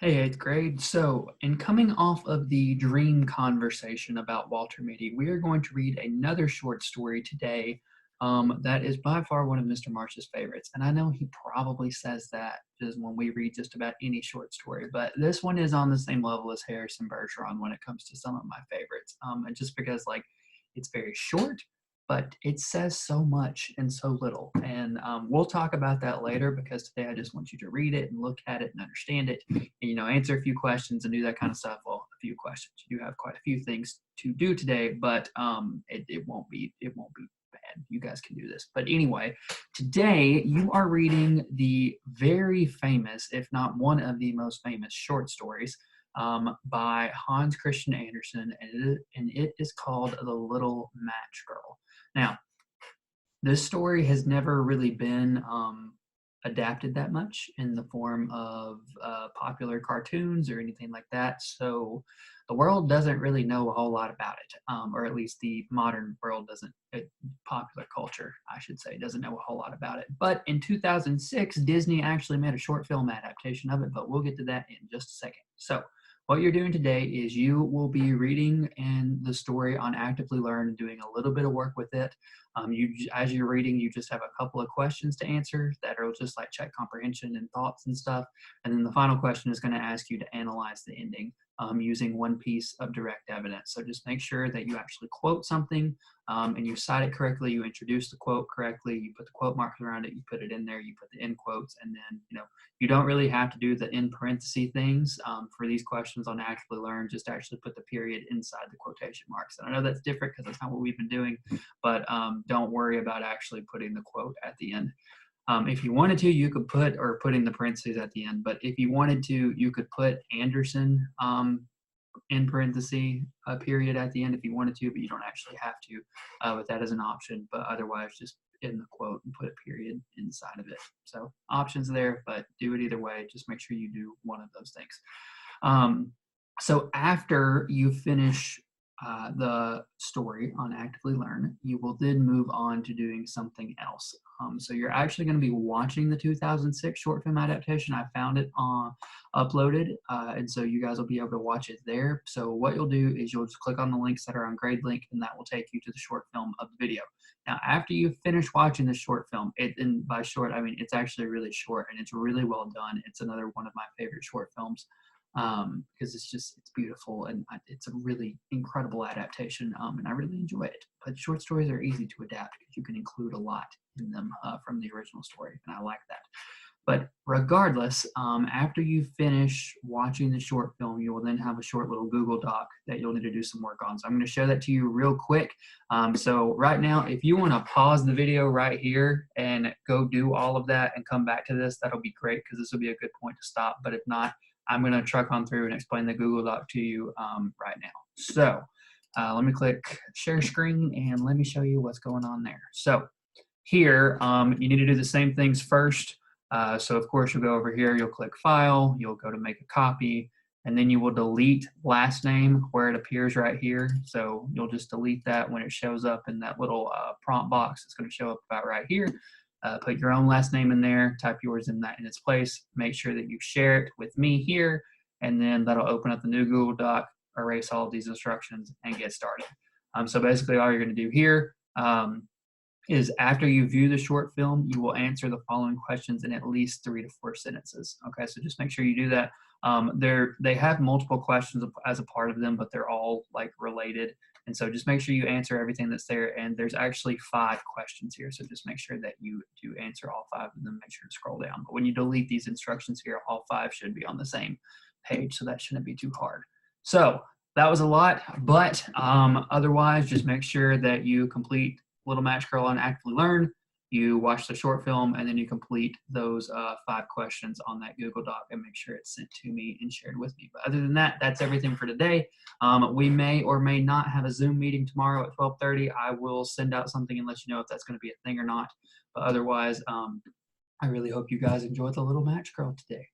Hey, eighth grade. So, in coming off of the dream conversation about Walter Mitty, we are going to read another short story today that is by far one of Mr. Marsh's favorites. And I know he probably says that just when we read just about any short story, but this one is on the same level as Harrison Bergeron when it comes to some of my favorites. And just because, it's very short, but it says so much and so little. And we'll talk about that later because today I just want you to read it and look at it and understand it and, answer a few questions and do that kind of stuff. Well, a few questions. You do have quite a few things to do today, but it won't be bad. You guys can do this. But anyway, today you are reading the very famous, if not one of the most famous short stories by Hans Christian Andersen, and it is called The Little Match Girl. Now, this story has never really been adapted that much in the form of popular cartoons or anything like that. So the world doesn't really know a whole lot about it, or at least the modern world doesn't. Popular culture, I should say, doesn't know a whole lot about it. But in 2006, Disney actually made a short film adaptation of it, but we'll get to that in just a second. So what you're doing today is you will be reading and the story on Actively Learn and doing a little bit of work with it. As you're reading, you just have a couple of questions to answer that are just like check comprehension and thoughts and stuff. And then the final question is going to ask you to analyze the ending using one piece of direct evidence. So just make sure that you actually quote something and you cite it correctly. You introduce the quote correctly. You put the quote marks around it. You put it in there. You put the end quotes, and then you don't really have to do the in parentheses things for these questions on Actively Learn. Just actually put the period inside the quotation marks. And I know that's different because that's not what we've been doing, but don't worry about actually putting the quote at the end. If you wanted to, you could putting the parentheses at the end, but if you wanted to, you could put Anderson in parentheses, a period at the end if you wanted to, but you don't actually have to with that as an option. But otherwise, just in the quote and put a period inside of it. So options there, but do it either way. Just make sure you do one of those things. So after you finish the story on Actively Learn, you will then move on to doing something else. So you're actually going to be watching the 2006 short film adaptation. I found it uploaded, and so you guys will be able to watch it there. So what you'll do is you'll just click on the links that are on GradeLink, and that will take you to the short film of the video. Now, after you finish watching the short film, and by short, I mean it's actually really short, and it's really well done. It's another one of my favorite short films because it's beautiful, and it's a really incredible adaptation, and I really enjoy it. But short stories are easy to adapt because you can include a lot in them from the original story, and I like that. But regardless, after you finish watching the short film, you will then have a short little Google Doc that you'll need to do some work on. So I'm going to show that to you real quick. So right now, if you want to pause the video right here and go do all of that and come back to this, that'll be great because this will be a good point to stop. But if not, I'm going to truck on through and explain the Google Doc to you right now. So let me click share screen and let me show you what's going on there. So here, you need to do the same things first. So of course you'll go over here, you'll click file, you'll go to make a copy, and then you will delete last name where it appears right here. So you'll just delete that when it shows up in that little prompt box. It's going to show up about right here. Put your own last name in there, type yours in its place. Make sure that you share it with me here, and then that'll open up the new Google Doc, erase all of these instructions, and get started. So basically all you're going to do here is after you view the short film, you will answer the following questions in at least 3 to 4 sentences. Okay, so just make sure you do that. They have multiple questions as a part of them, but they're all like related. And so just make sure you answer everything that's there. And there's actually 5 questions here. So just make sure that you do answer all 5 of them. Make sure to scroll down. But when you delete these instructions here, all 5 should be on the same page. So that shouldn't be too hard. So that was a lot, but otherwise, just make sure that you complete Little Match Girl on Actively Learn, you watch the short film, and then you complete those 5 questions on that Google Doc and make sure it's sent to me and shared with me. But other than that, that's everything for today. We may or may not have a Zoom meeting tomorrow at 12:30. I will send out something and let you know if that's going to be a thing or not. But otherwise, I really hope you guys enjoyed the Little Match Girl today.